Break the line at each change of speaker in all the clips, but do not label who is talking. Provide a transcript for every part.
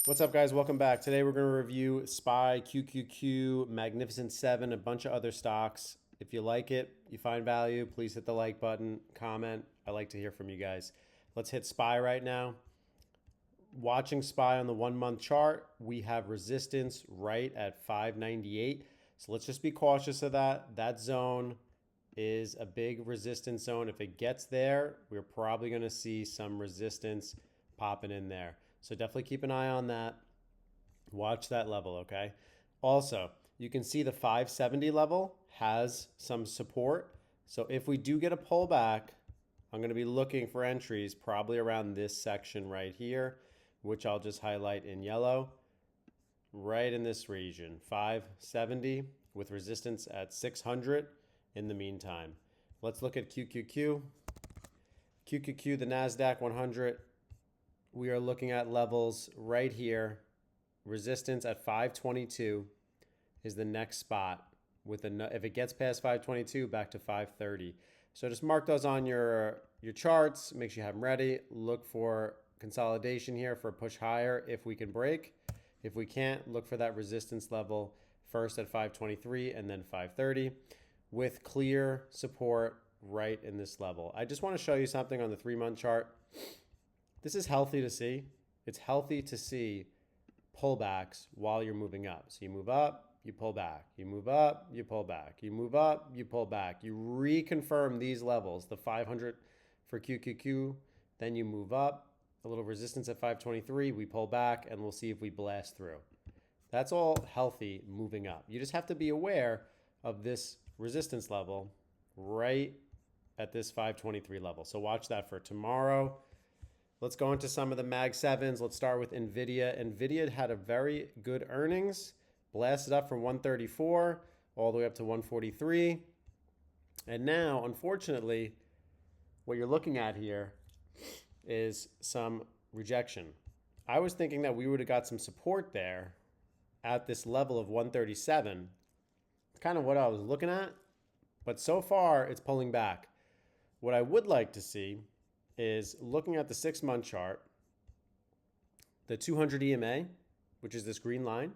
What's up, guys? Welcome back. Today we're going to review SPY, QQQ, Magnificent 7, a bunch of other stocks. If you like it, you find value, please hit the like button, comment. I like to hear from you guys. Let's hit SPY right now. Watching SPY on the 1 month chart, we have resistance right at 598. So let's just be cautious of that. That zone is a big resistance zone. If it gets there, we're probably going to see some resistance popping in there. So definitely keep an eye on that. Watch that level, okay? Also, you can see the 570 level has some support. So if we do get a pullback, I'm going to be looking for entries probably around this section right here, which I'll just highlight in yellow. Right in this region, 570 with resistance at 600 in the meantime. Let's look at QQQ. QQQ, the NASDAQ 100. We are looking at levels right here. Resistance at 522 is the next spot. If it gets past 522, back to 530. So just mark those on your charts. Make sure you have them ready. Look for consolidation here for a push higher if we can break. If we can't, look for that resistance level first at 523 and then 530 with clear support right in this level. I just want to show you something on the 3 month chart. This is healthy to see. It's healthy to see pullbacks while you're moving up. So you move up, you pull back. You move up, you pull back. You move up, you pull back. You reconfirm these levels, the 500 for QQQ. Then you move up, a little resistance at 523. We pull back, and we'll see if we blast through. That's all healthy moving up. You just have to be aware of this resistance level right at this 523 level. So watch that for tomorrow. Let's go into some of the Mag 7s. Let's start with NVIDIA. NVIDIA had a very good earnings, blasted up from 134 all the way up to 143. And now, unfortunately, what you're looking at here is some rejection. I was thinking that we would have got some support there at this level of 137. It's kind of what I was looking at. But so far, it's pulling back. What I would like to see is looking at the 6 month chart, the 200 EMA, which is this green line.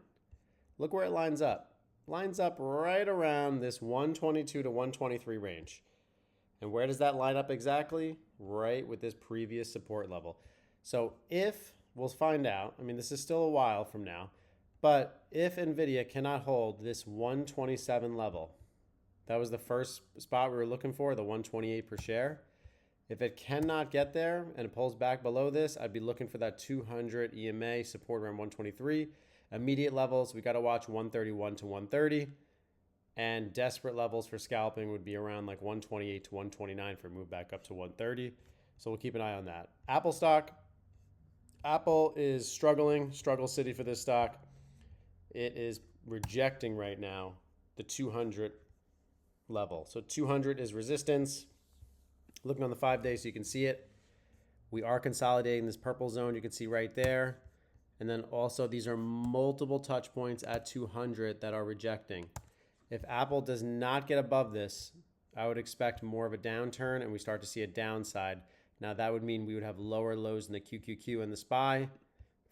Look where it lines up. Lines up right around this 122 to 123 range. And where does that line up exactly? Right with this previous support level. So we'll find out, I mean, this is still a while from now, but if NVIDIA cannot hold this 127 level, that was the first spot we were looking for, the 128 per share. If it cannot get there and it pulls back below this, I'd be looking for that 200 EMA support around 123. Immediate levels, we got to watch 131 to 130. And desperate levels for scalping would be around like 128 to 129 for a move back up to 130. So we'll keep an eye on that. Apple stock. Apple is struggle city for this stock. It is rejecting right now the 200 level. So 200 is resistance. Looking on the 5 days so you can see it. We are consolidating this purple zone you can see right there. And then also these are multiple touch points at 200 that are rejecting. If Apple does not get above this, I would expect more of a downturn and we start to see a downside. Now that would mean we would have lower lows in the QQQ and the SPY.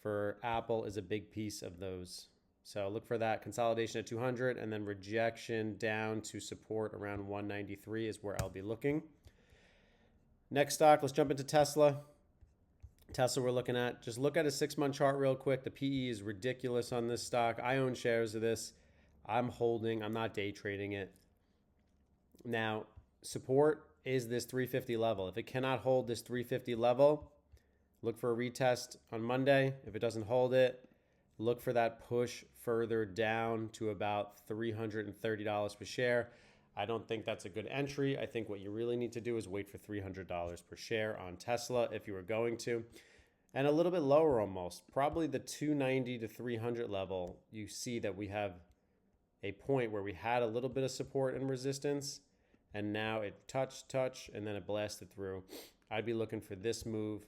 For Apple is a big piece of those. So look for that consolidation at 200 and then rejection down to support around 193 is where I'll be looking. Next stock, let's jump into Tesla. Tesla we're looking at. Just look at a 6 month chart real quick. The PE is ridiculous on this stock. I own shares of this. I'm holding. I'm not day trading it. Now, support is this 350 level. If it cannot hold this 350 level, look for a retest on Monday. If it doesn't hold it, look for that push further down to about $330 per share. I don't think that's a good entry. I think what you really need to do is wait for $300 per share on Tesla if you were going to. And a little bit lower almost. Probably the 290 to 300 level, you see that we have a point where we had a little bit of support and resistance, and now it touched, and then it blasted through. I'd be looking for this move.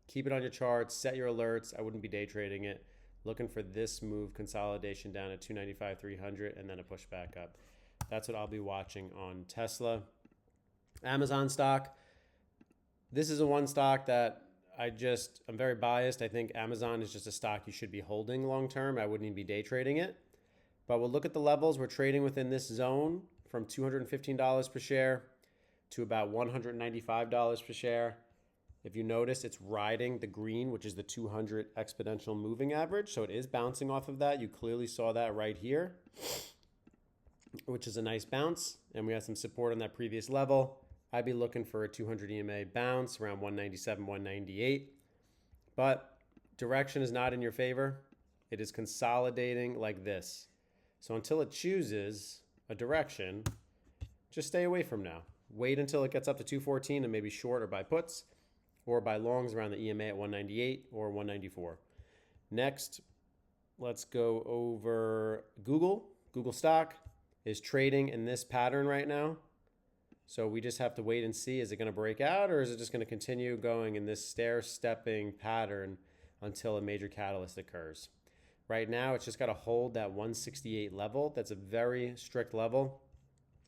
Keep it on your charts, set your alerts. I wouldn't be day trading it. Looking for this move, consolidation down at 295, 300, and then a push back up. That's what I'll be watching on Tesla. Amazon stock. This is a one stock that I'm very biased. I think Amazon is just a stock you should be holding long term. I wouldn't even be day trading it. But we'll look at the levels. We're trading within this zone from $215 per share to about $195 per share. If you notice, it's riding the green, which is the 200 exponential moving average. So it is bouncing off of that. You clearly saw that right here, which is a nice bounce. And we have some support on that previous level. I'd be looking for a 200 EMA bounce around 197, 198. But direction is not in your favor. It is consolidating like this. So until it chooses a direction, just stay away from now. Wait until it gets up to 214 and maybe short or buy puts or buy longs around the EMA at 198 or 194. Next, let's go over Google. Google stock is trading in this pattern right now. So we just have to wait and see, is it going to break out or is it just going to continue going in this stair-stepping pattern until a major catalyst occurs? Right now, it's just got to hold that 168 level. That's a very strict level.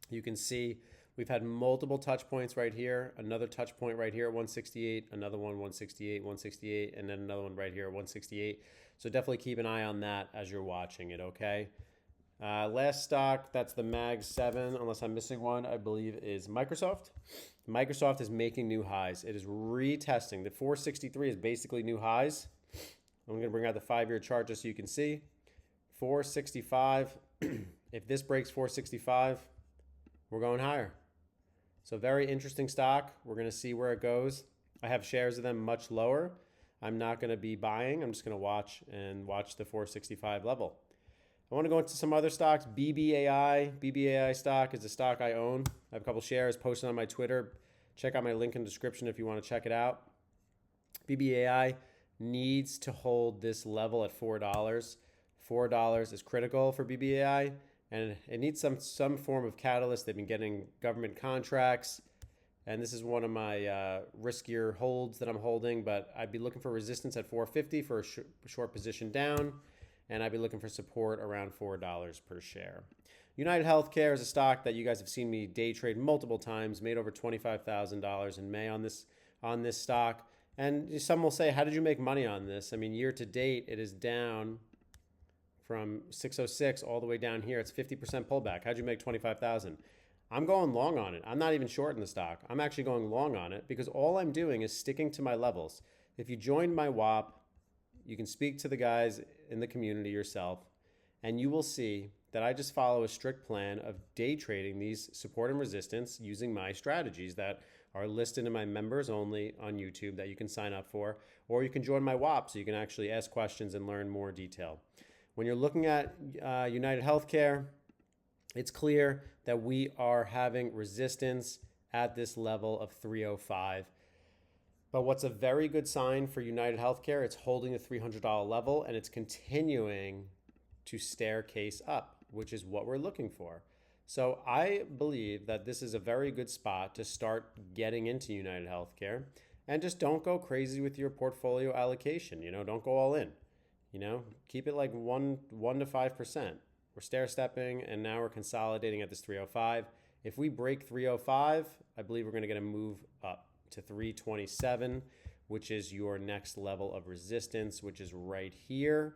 You can see we've had multiple touch points right here, another touch point right here at 168, another one 168, 168, and then another one right here at 168. So definitely keep an eye on that as you're watching it, okay? Last stock, that's the MAG 7, unless I'm missing one, I believe is Microsoft. Microsoft is making new highs. It is retesting. The 463 is basically new highs. I'm going to bring out the 5-year chart just so you can see. 465. If this breaks 465, we're going higher. So very interesting stock. We're going to see where it goes. I have shares of them much lower. I'm not going to be buying. I'm just going to watch the 465 level. I want to go into some other stocks. BBAI. BBAI stock is a stock I own. I have a couple shares posted on my Twitter. Check out my link in the description if you want to check it out. BBAI needs to hold this level at $4. $4 is critical for BBAI, and it needs some form of catalyst. They've been getting government contracts, and this is one of my riskier holds that I'm holding, but I'd be looking for resistance at 450 for a short position down, and I'd be looking for support around $4 per share. United Healthcare is a stock that you guys have seen me day trade multiple times, made over $25,000 in May on this stock. And some will say, how did you make money on this? I mean, year to date, it is down from 606 all the way down here. It's 50% pullback. How'd you make 25,000? I'm going long on it. I'm not even short in the stock. I'm actually going long on it because all I'm doing is sticking to my levels. If you joined my WAP, you can speak to the guys in the community yourself, and you will see that I just follow a strict plan of day trading these support and resistance using my strategies that are listed in my members only on YouTube that you can sign up for, or you can join my WAP so you can actually ask questions and learn more detail. When you're looking at United Healthcare, it's clear that we are having resistance at this level of 305. But what's a very good sign for United Healthcare, it's holding the $300 level and it's continuing to staircase up, which is what we're looking for. So I believe that this is a very good spot to start getting into United Healthcare, and just don't go crazy with your portfolio allocation. Don't go all in. Keep it like 1 to 5%. We're stair stepping and now we're consolidating at this 305. If we break 305, I believe we're going to get a move up to 327, which is your next level of resistance, which is right here.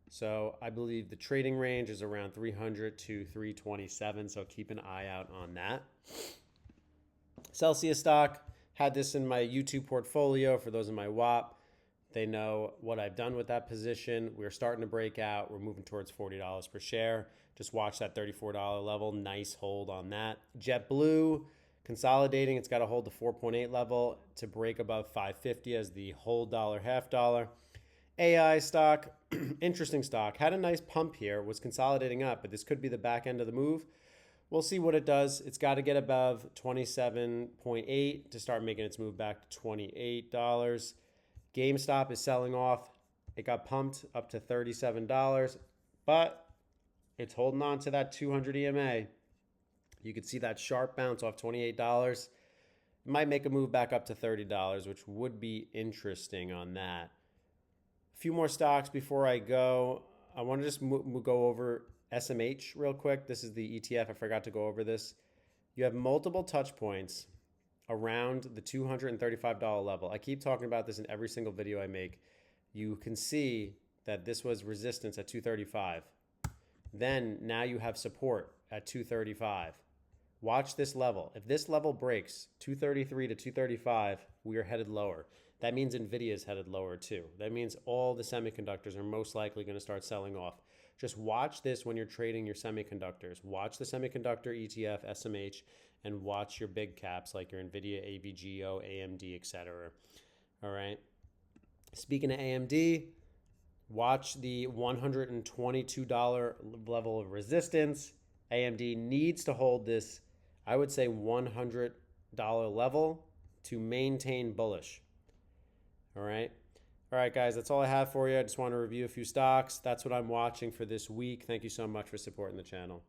So I believe the trading range is around 300 to 327. So keep an eye out on that. Celsius stock, had this in my YouTube portfolio. For those in my WAP, they know what I've done with that position. We're starting to break out. We're moving towards $40 per share. Just watch that $34 level. Nice hold on that. JetBlue, consolidating. It's got to hold the 4.8 level to break above 550 as the whole dollar, half dollar. AI stock, interesting stock. Had a nice pump here, was consolidating up, but this could be the back end of the move. We'll see what it does. It's got to get above 27.8 to start making its move back to $28. GameStop is selling off. It got pumped up to $37, but it's holding on to that 200 EMA. You can see that sharp bounce off $28. It might make a move back up to $30, which would be interesting on that. A few more stocks before I go. I want to just go over SMH real quick. This is the ETF. I forgot to go over this. You have multiple touch points around the $235 level. I keep talking about this in every single video I make. You can see that this was resistance at 235. Then now you have support at 235. Watch this level. If this level breaks 233 to 235, we are headed lower. That means Nvidia is headed lower too. That means all the semiconductors are most likely going to start selling off. Just watch this when you're trading your semiconductors. Watch the semiconductor ETF, SMH, and watch your big caps like your Nvidia, AVGO, AMD, etc. All right. Speaking of AMD, watch the $122 level of resistance. AMD needs to hold this, I would say, $100 level to maintain bullish. All right. All right, guys, that's all I have for you. I just want to review a few stocks. That's what I'm watching for this week. Thank you so much for supporting the channel.